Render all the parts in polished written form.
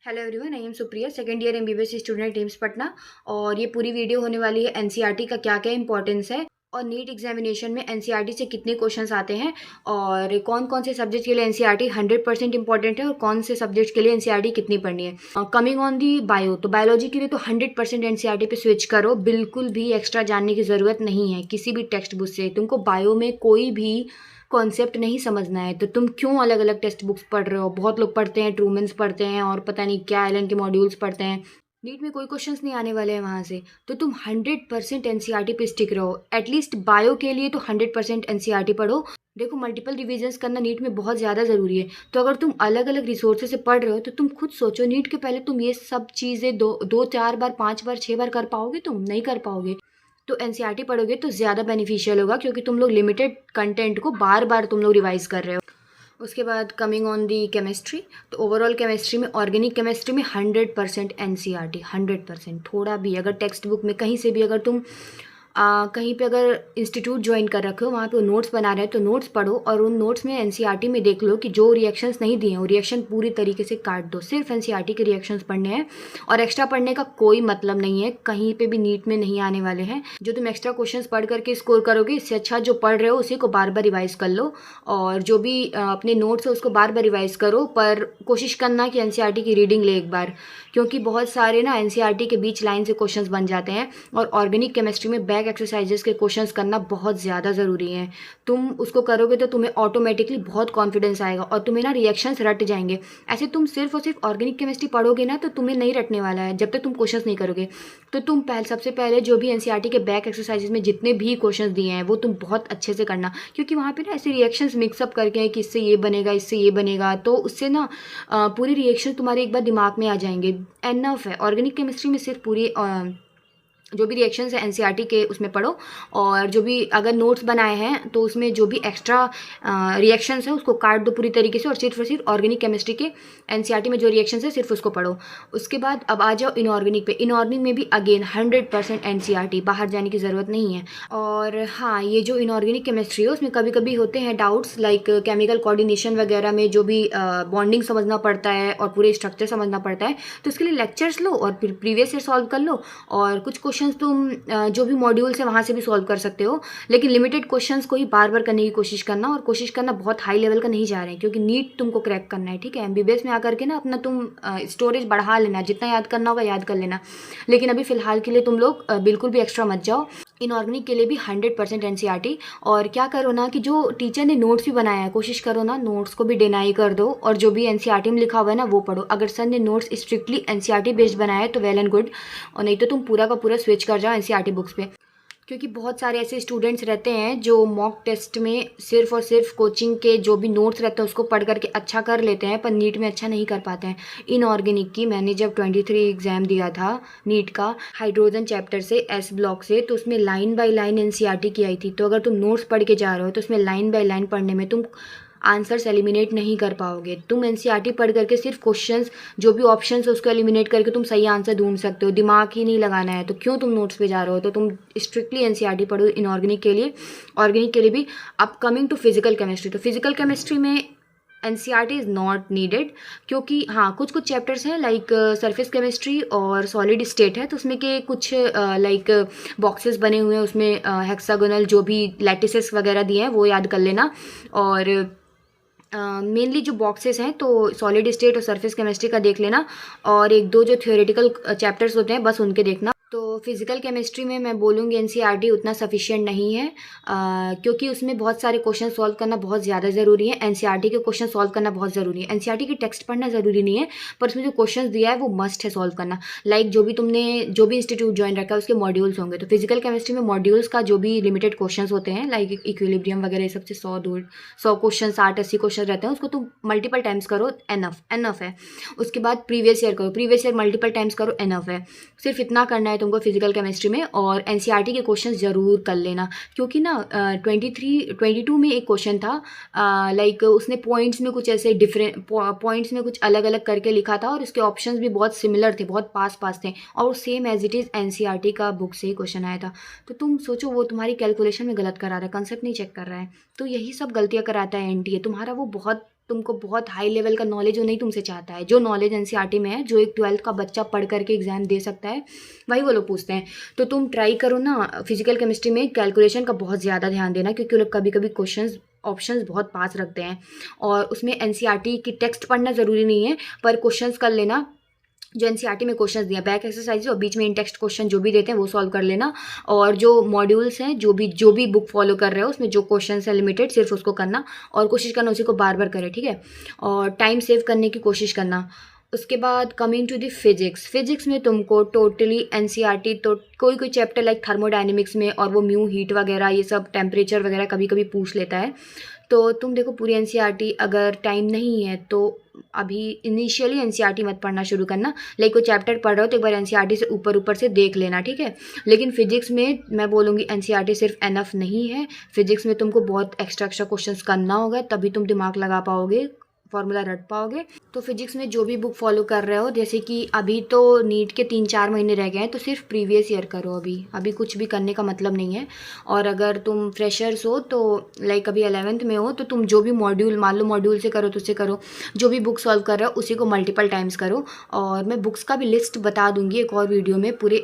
Hello everyone, I am Supriya, second year MBBS student teams Patna. और ये पूरी वीडियो होने वाली है एनसीईआरटी का क्या क्या इंपॉर्टेंस है और नीट एग्जामिनेशन में एनसीईआरटी से कितने क्वेश्चंस आते हैं और कौन कौन से सब्जेक्ट के लिए एनसीईआरटी 100% इंपॉर्टेंट है और कौन से सब्जेक्ट के लिए एनसीईआरटी कितनी पढ़नी है। कमिंग ऑन दी बायो, तो बायोलॉजी के लिए तो 100% एनसीईआरटी पे स्विच करो, बिल्कुल भी एक्स्ट्रा जानने की ज़रूरत नहीं है किसी भी टेक्स्ट बुक से। तुमको बायो में कोई भी कॉन्सेप्ट नहीं समझना है तो तुम क्यों अलग अलग टेक्स्ट बुक्स पढ़ रहे हो। बहुत लोग पढ़ते हैं, ट्रूमेंस पढ़ते हैं और पता नहीं क्या एलन के मॉड्यूल्स पढ़ते हैं। नीट में कोई क्वेश्चंस नहीं आने वाले हैं वहाँ से, तो तुम 100% एनसीईआरटी पे स्टिक रहो। एटलीस्ट बायो के लिए तो 100% एनसीईआरटी पढ़ो। देखो, मल्टीपल रिविजन्स करना नीट में बहुत ज़्यादा ज़रूरी है। तो अगर तुम अलग अलग रिसोर्सेज से पढ़ रहे हो तो तुम खुद सोचो, नीट के पहले तुम ये सब चीज़ें दो चार बार, 5 बार, 6 बार कर पाओगे? तुम नहीं कर पाओगे। तो एनसीईआरटी पढ़ोगे तो ज़्यादा बेनिफिशियल होगा, क्योंकि तुम लोग लिमिटेड कंटेंट को बार बार तुम लोग रिवाइज कर रहे हो। उसके बाद कमिंग ऑन दी केमिस्ट्री, तो ओवरऑल केमिस्ट्री में, ऑर्गेनिक केमिस्ट्री में 100% एनसीईआरटी, 100%। थोड़ा भी अगर टेक्स्ट बुक में कहीं से भी अगर तुम कहीं पे अगर इंस्टीट्यूट ज्वाइन कर रखे हो, वहाँ पे नोट्स बना रहे हो तो नोट्स पढ़ो और उन नोट्स में एनसीईआरटी में देख लो कि जो रिएक्शंस नहीं दिए हैं वो रिएक्शन पूरी तरीके से काट दो। सिर्फ एनसीईआरटी के रिएक्शंस पढ़ने हैं और एक्स्ट्रा पढ़ने का कोई मतलब नहीं है, कहीं पे भी नीट में नहीं आने वाले हैं। जो तुम एक्स्ट्रा क्वेश्चंस पढ़ करके स्कोर करोगे, इससे अच्छा जो पढ़ रहे हो उसी को बार बार रिवाइज कर लो और जो भी अपने नोट्स है उसको बार बार रिवाइज करो। पर कोशिश करना कि एनसीईआरटी की रीडिंग ले एक बार, क्योंकि बहुत सारे ना एनसीईआरटी के बीच लाइन से क्वेश्चंस बन जाते हैं और ऑर्गेनिक केमिस्ट्री में बैक एक्सरसाइजेस के क्वेश्चंस करना बहुत ज़्यादा ज़रूरी है। तुम उसको करोगे तो तुम्हें ऑटोमेटिकली बहुत कॉन्फिडेंस आएगा और तुम्हें ना रिएक्शंस रट जाएंगे। ऐसे तुम सिर्फ और सिर्फ ऑर्गेनिक केमिस्ट्री पढ़ोगे ना तो तुम्हें नहीं रटने वाला है जब तक तुम क्वेश्चंस नहीं करोगे। तो तुम सबसे पहले जो भी एनसीईआरटी के बैक एक्सरसाइजेस में जितने भी क्वेश्चंस दिए हैं वो तुम बहुत अच्छे से करना, क्योंकि वहाँ पे ना ऐसे रिएक्शंस मिक्सअप करके हैं कि इससे ये बनेगा, इससे ये बनेगा, तो उससे ना पूरी रिएक्शन तुम्हारे एक बार दिमाग में आ जाएंगे। एनफ है ऑर्गेनिक केमिस्ट्री में, सिर्फ पूरी जो भी रिएक्शंस है एनसीईआरटी के उसमें पढ़ो और जो भी अगर नोट्स बनाए हैं तो उसमें जो भी एक्स्ट्रा रिएक्शंस है उसको काट दो पूरी तरीके से और सिर्फ ऑर्गेनिक केमिस्ट्री के एनसीईआरटी में जो रिएक्शंस है सिर्फ उसको पढ़ो। उसके बाद अब आ जाओ इनऑर्गेनिक पे। इनऑर्गेनिक में भी अगेन 100% एनसीईआरटी, बाहर जाने की ज़रूरत नहीं है। और हाँ, ये जो इनऑर्गेनिक केमिस्ट्री है उसमें कभी कभी होते हैं डाउट्स, लाइक केमिकल कोऑर्डिनेशन वगैरह में जो भी बॉन्डिंग समझना पड़ता है और पूरे स्ट्रक्चर समझना पड़ता है, तो उसके लिए लेक्चर्स लो और फिर प्रीवियस ईयर सॉल्व कर लो और कुछ क्वेश्चन तुम जो भी मॉड्यूल्स है वहाँ से भी सॉल्व कर सकते हो। लेकिन लिमिटेड क्वेश्चंस को ही बार बार करने की कोशिश करना, और कोशिश करना बहुत हाई लेवल का नहीं जा रहे हैं, क्योंकि नीट तुमको क्रैक करना है। ठीक है, एमबीबीएस में आकर के ना अपना तुम स्टोरेज बढ़ा लेना, जितना याद करना होगा याद कर लेना, लेकिन अभी फिलहाल के लिए तुम लोग बिल्कुल भी एक्स्ट्रा मत जाओ। इनऑर्गेनिक के लिए भी 100% एनसीईआरटी। और क्या करो ना कि जो टीचर ने नोट्स भी बनाया है, कोशिश करो ना नोट्स को भी डिनाई कर दो और जो भी एनसीईआरटी में लिखा हुआ है ना वो पढ़ो। अगर सर ने नोट्स स्ट्रिक्टली एनसीईआरटी बेस्ड बनाया है तो वेल एंड गुड, और नहीं तो तुम पूरा का पूरा स्विच कर जाओ एनसीईआरटी बुक्स पे। क्योंकि बहुत सारे ऐसे स्टूडेंट्स रहते हैं जो मॉक टेस्ट में सिर्फ और सिर्फ कोचिंग के जो भी नोट्स रहते हैं उसको पढ़ करके अच्छा कर लेते हैं, पर नीट में अच्छा नहीं कर पाते हैं। इनऑर्गेनिक की मैंने जब 23 एग्ज़ाम दिया था नीट का, हाइड्रोजन चैप्टर से, एस ब्लॉक से, तो उसमें लाइन बाय लाइन एनसीईआरटी की आई थी। तो अगर तुम नोट्स पढ़ के जा रहे हो तो उसमें लाइन बाय लाइन पढ़ने में तुम आंसर्स एलिमिनेट नहीं कर पाओगे। तुम एनसीईआरटी पढ़ करके सिर्फ क्वेश्चंस, जो भी ऑप्शंस है उसको एलिमिनेट करके तुम सही आंसर ढूंढ सकते हो, दिमाग ही नहीं लगाना है। तो क्यों तुम नोट्स पे जा रहे हो? तो तुम स्ट्रिक्टली एनसीईआरटी पढ़ो इनऑर्गेनिक के लिए, ऑर्गेनिक के लिए भी। अब कमिंग टू फिजिकल केमिस्ट्री, तो फिजिकल केमिस्ट्री में एनसीईआरटी इज़ नॉट नीडेड, क्योंकि हाँ कुछ कुछ चैप्टर्स हैं लाइक सरफेस केमिस्ट्री और सॉलिड स्टेट है, तो उसमें के कुछ लाइक बॉक्सेस बने हुए हैं, उसमें हेक्सागोनल जो भी लैटिसेस वगैरह दिए हैं वो याद कर लेना। और मेनली जो बॉक्सेस हैं तो सॉलिड स्टेट और सरफेस केमिस्ट्री का देख लेना, और एक दो जो थियोरेटिकल चैप्टर्स होते हैं बस उनके देखना। तो फिजिकल केमिस्ट्री में मैं बोलूँगी एनसीईआरटी उतना सफिशिएंट नहीं है, क्योंकि उसमें बहुत सारे क्वेश्चन सॉल्व करना बहुत ज़्यादा ज़रूरी है। एनसीईआरटी के क्वेश्चन सॉल्व करना बहुत ज़रूरी है। एनसीईआरटी की टेक्स्ट पढ़ना ज़रूरी नहीं है, पर उसमें जो क्वेश्चन दिया है वो मस्ट है सॉल्व करना। लाइक जो भी तुमने जो भी इंस्टीट्यूट ज्वाइन रखा है उसके मॉड्यूल्स होंगे, तो फिजिकल केमिस्ट्री में मॉड्यूल्स का जो भी लिमिटेड क्वेश्चन होते हैं लाइक इक्विलिब्रियम वगैरह, सबसे 100 क्वेश्चन, 60-80 क्वेश्चन रहते हैं, उसको तुम मल्टीपल टाइम्स करो, एनफ है। उसके बाद प्रीवियस ईयर करो, प्रीवियस ईयर मल्टीपल टाइम्स करो, एनफ है। सिर्फ इतना करना है तुमको फिजिकल केमिस्ट्री में। और एनसीईआरटी के क्वेश्चंस ज़रूर कर लेना, क्योंकि ना 22 में एक क्वेश्चन था, लाइक उसने पॉइंट्स में कुछ ऐसे डिफरेंट पॉइंट्स में कुछ अलग अलग करके लिखा था और उसके ऑप्शंस भी बहुत सिमिलर थे, बहुत पास थे, और वो same as it is NCERT का बुक से ही क्वेश्चन आया था। तो तुम सोचो वो तुम्हारी कैलकुलेशन में गलत करा रहा है, कंसेप्ट नहीं चेक कर रहा है, तो यही सब गलतियाँ कराता है एनटीए। तुम्हारा वो बहुत तुमको बहुत हाई लेवल का नॉलेज वो नहीं तुमसे चाहता है। जो नॉलेज एनसीईआरटी में है, जो एक 12th का बच्चा पढ़ करके एग्जाम दे सकता है, वही वो लोग पूछते हैं। तो तुम ट्राई करो ना, फिजिकल केमिस्ट्री में कैलकुलेशन का बहुत ज़्यादा ध्यान देना, क्योंकि वो लोग कभी कभी क्वेश्चंस ऑप्शंस बहुत पास रखते हैं। और उसमें एनसीईआरटी की टेक्स्ट पढ़ना ज़रूरी नहीं है, पर क्वेश्चंस कर लेना जो एनसीईआरटी में क्वेश्चंस दिया, बैक एक्सरसाइज और बीच में इन टेक्स्ट क्वेश्चन जो भी देते हैं वो सॉल्व कर लेना। और जो मॉड्यूल्स हैं, जो भी बुक फॉलो कर रहे हो, उसमें जो क्वेश्चन है लिमिटेड, सिर्फ उसको करना और कोशिश करना उसी को बार बार करें, ठीक है। और टाइम सेव करने की कोशिश करना। उसके बाद कमिंग टू द फिजिक्स में तुमको टोटली एनसीईआरटी, तो कोई कोई चैप्टर लाइक थर्मोडायनेमिक्स में, और वो म्यू हीट वगैरह, ये सब टेम्परेचर वगैरह कभी कभी पूछ लेता है। तो तुम देखो पूरी एनसीईआरटी, अगर टाइम नहीं है तो अभी इनिशियली एनसीईआरटी मत पढ़ना शुरू करना। लाइक कोई चैप्टर पढ़ रहे हो तो एक बार एनसीईआरटी से ऊपर ऊपर से देख लेना, ठीक है। लेकिन फिजिक्स में मैं बोलूँगी एनसीईआरटी सिर्फ एनफ नहीं है। फिजिक्स में तुमको बहुत एक्स्ट्रा एक्स्ट्रा क्वेश्चंस करना होगा, तभी तुम दिमाग लगा पाओगे, फॉर्मूला रट पाओगे। तो फिजिक्स में जो भी बुक फॉलो कर रहे हो, जैसे कि अभी तो नीट के 3-4 महीने रह गए हैं, तो सिर्फ प्रीवियस ईयर करो। अभी कुछ भी करने का मतलब नहीं है। और अगर तुम फ्रेशर्स हो तो लाइक अभी 11th में हो, तो तुम जो भी मॉड्यूल, मान लो मॉड्यूल से करो तो उससे करो, जो भी बुक सॉल्व कर रहे हो उसी को मल्टीपल टाइम्स करो। और मैं बुक्स का भी लिस्ट बता दूंगी एक और वीडियो में, पूरे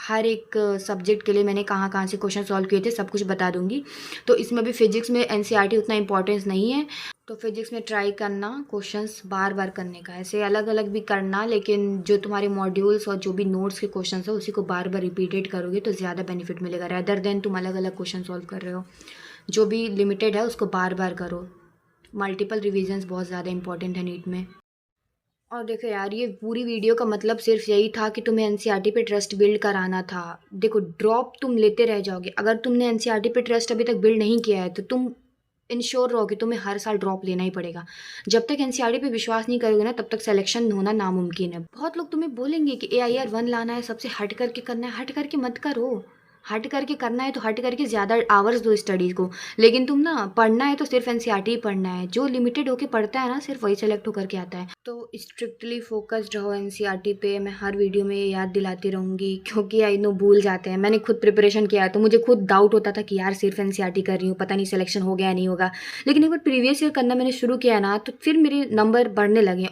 हर एक सब्जेक्ट के लिए मैंने कहाँ कहाँ से क्वेश्चन सॉल्व किए थे सब कुछ बता दूंगी। तो इसमें भी फिजिक्स में एनसीईआरटी उतना इंपॉर्टेंस नहीं है। तो फिजिक्स में ट्राई करना क्वेश्चंस बार बार करने का, ऐसे अलग अलग भी करना, लेकिन जो तुम्हारे मॉड्यूल्स और जो भी नोट्स के क्वेश्चंस है उसी को बार बार रिपीटेड करोगे तो ज़्यादा बेनिफिट मिलेगा, रेदर देन तुम अलग अलग क्वेश्चन सॉल्व कर रहे हो। जो भी लिमिटेड है उसको बार बार करो। मल्टीपल रिविजन्स बहुत ज़्यादा इंपॉर्टेंट है नीट में। और देखो यार, ये पूरी वीडियो का मतलब सिर्फ यही था कि तुम्हें एनसीईआरटी पे ट्रस्ट बिल्ड कराना था। देखो, ड्रॉप तुम लेते रह जाओगे। अगर तुमने एनसीईआरटी पे ट्रस्ट अभी तक बिल्ड नहीं किया है तो तुम इंश्योर रहो कि तुम्हें हर साल ड्रॉप लेना ही पड़ेगा। जब तक एनसीईआरटी पे विश्वास नहीं करोगे ना, तब तक सिलेक्शन होना नामुमकिन है। बहुत लोग तुम्हें बोलेंगे कि AIR 1 लाना है, सबसे हट करके करना है। हट करके मत करो। हट करके करना है तो हट करके ज़्यादा आवर्स दो स्टडीज़ को। लेकिन तुम ना, पढ़ना है तो सिर्फ एनसीईआरटी ही पढ़ना है। जो लिमिटेड होके पढ़ता है ना, सिर्फ वही सेलेक्ट होकर के आता है। तो स्ट्रिक्टली फोकस्ड रहो एनसीईआरटी पे। मैं हर वीडियो में ये याद दिलाती रहूँगी, क्योंकि आई नो भूल जाते हैं। मैंने खुद प्रिपरेशन किया है तो मुझे खुद डाउट होता था कि यार सिर्फ एनसीईआरटी कर रही हूँ, पता नहीं सिलेक्शन हो गया नहीं होगा। लेकिन एक बार प्रीवियस ईयर करना मैंने शुरू किया ना, तो फिर मेरे नंबर बढ़ने लगे।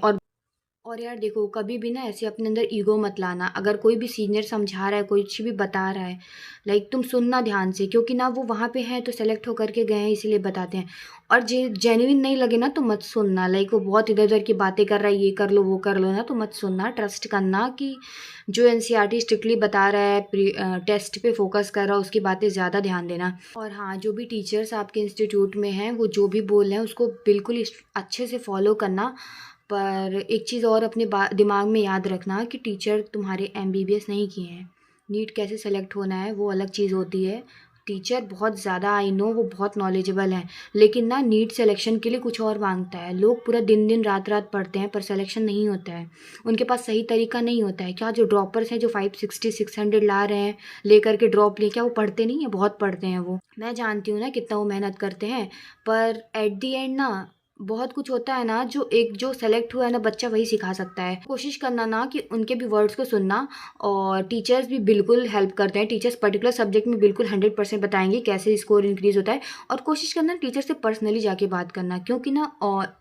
और यार देखो, कभी भी ना ऐसे अपने अंदर ईगो मत लाना। अगर कोई भी सीनियर समझा रहा है, कोई कुछ भी बता रहा है, लाइक तुम सुनना ध्यान से, क्योंकि ना वो वहाँ पे हैं तो सेलेक्ट होकर के गए हैं इसीलिए बताते हैं। और जेन्युइन नहीं लगे ना तो मत सुनना। लाइक वो बहुत इधर उधर की बातें कर रहा है, ये कर लो वो कर लो ना, तो मत सुनना। ट्रस्ट करना कि जो एनसीईआरटी स्ट्रिक्टली बता रहा है, टेस्ट पे फोकस कर रहा है, उसकी बातें ज़्यादा ध्यान देना। और हाँ, जो भी टीचर्स आपके इंस्टीट्यूट में हैं वो जो भी बोल रहे हैं उसको बिल्कुल अच्छे से फॉलो करना। पर एक चीज़ और अपने दिमाग में याद रखना कि टीचर तुम्हारे MBBS नहीं किए हैं। नीट कैसे सेलेक्ट होना है वो अलग चीज़ होती है। टीचर बहुत ज़्यादा, आई नो वो बहुत नॉलेजेबल हैं, लेकिन ना नीट सिलेक्शन के लिए कुछ और मांगता है। लोग पूरा दिन दिन रात रात पढ़ते हैं पर सिलेक्शन नहीं होता है। उनके पास सही तरीका नहीं होता है। क्या जो ड्रॉपर्स हैं जो 560 600 ला रहे हैं, लेकर के ड्रॉप ले, क्या वो पढ़ते नहीं है? बहुत पढ़ते हैं वो। मैं जानती हूँ ना कितना वो मेहनत करते हैं, पर एट दी एंड ना बहुत कुछ होता है ना, जो सेलेक्ट हुआ है ना बच्चा, वही सिखा सकता है। कोशिश करना ना कि उनके भी वर्ड्स को सुनना। और टीचर्स भी बिल्कुल हेल्प करते हैं। टीचर्स पर्टिकुलर सब्जेक्ट में बिल्कुल 100% बताएंगे कैसे स्कोर इंक्रीज होता है। और कोशिश करना टीचर से पर्सनली जाके बात करना, क्योंकि ना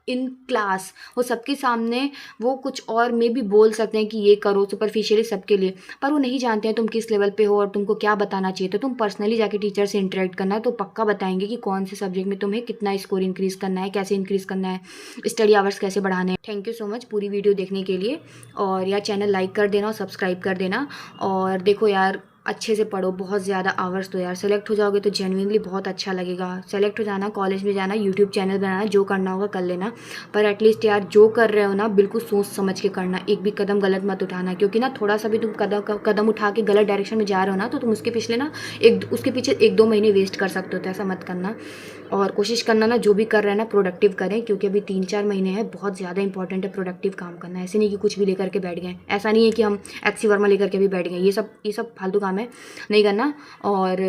इन क्लास वो सबके सामने वो कुछ और में भी बोल सकते हैं कि ये करो सुपरफिशियली सबके लिए, पर वो नहीं जानते हैं तुम किस लेवल पे हो और तुमको क्या बताना चाहिए। तो तुम पर्सनली जाके टीचर से इंटरेक्ट करना, तो पक्का बताएंगे कि कौन से सब्जेक्ट में तुम्हें कितना स्कोर इंक्रीज करना है, कैसे इंक्रीज करना है, स्टडी आवर्स कैसे बढ़ाने हैं। थैंक यू सो मच पूरी वीडियो देखने के लिए। और यार चैनल लाइक कर देना और सब्सक्राइब कर देना। और देखो यार, अच्छे से पढ़ो, बहुत ज़्यादा आवर्स दो यार। सेलेक्ट हो जाओगे तो जेन्युइनली बहुत अच्छा लगेगा। सेलेक्ट हो जाना, कॉलेज में जाना, यूट्यूब चैनल बनाना, जो करना होगा कर लेना, पर एटलीस्ट यार जो कर रहे हो ना बिल्कुल सोच समझ के करना। एक भी कदम गलत मत उठाना, क्योंकि ना थोड़ा सा भी तुम कदम उठा के गलत डायरेक्शन में जा रहे हो ना, तो तुम उसके पीछे 1-2 महीने वेस्ट कर सकते हो। तो ऐसा मत करना। और कोशिश करना ना जो भी कर रहे हैं ना प्रोडक्टिव करें, क्योंकि अभी 3-4 महीने हैं, बहुत ज़्यादा इंपॉर्टेंट है प्रोडक्टिव काम करना। ऐसे नहीं कि कुछ भी लेकर के बैठ गए। ऐसा नहीं है कि हम XC वर्मा लेकर के भी बैठ गए। ये सब फालतू काम है, नहीं करना। और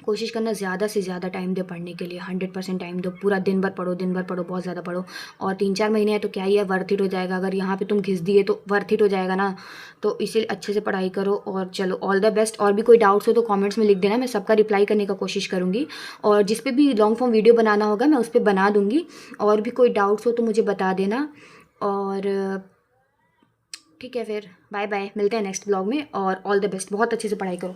कोशिश करना ज़्यादा से ज़्यादा टाइम दे पढ़ने के लिए, 100% टाइम दो, पूरा दिन भर पढ़ो, दिन भर पढ़ो, बहुत ज़्यादा पढ़ो। और 3-4 महीने हैं तो क्या ही है, वर्थ इट हो जाएगा। अगर यहाँ पे तुम घिस दिए तो वर्थ इट हो जाएगा ना। तो इसीलिए अच्छे से पढ़ाई करो और चलो, ऑल द बेस्ट। और भी कोई डाउट्स हो तो कमेंट्स में लिख देना, मैं सबका रिप्लाई करने का कोशिश करूँगी। और जिस पे भी लॉन्ग फॉर्म वीडियो बनाना होगा मैं उस पर बना दूँगी। और भी कोई डाउट्स हो तो मुझे बता देना। और ठीक है फिर, बाय बाय, मिलते हैं नेक्स्ट ब्लॉग में। और ऑल द बेस्ट, बहुत अच्छे से पढ़ाई करो।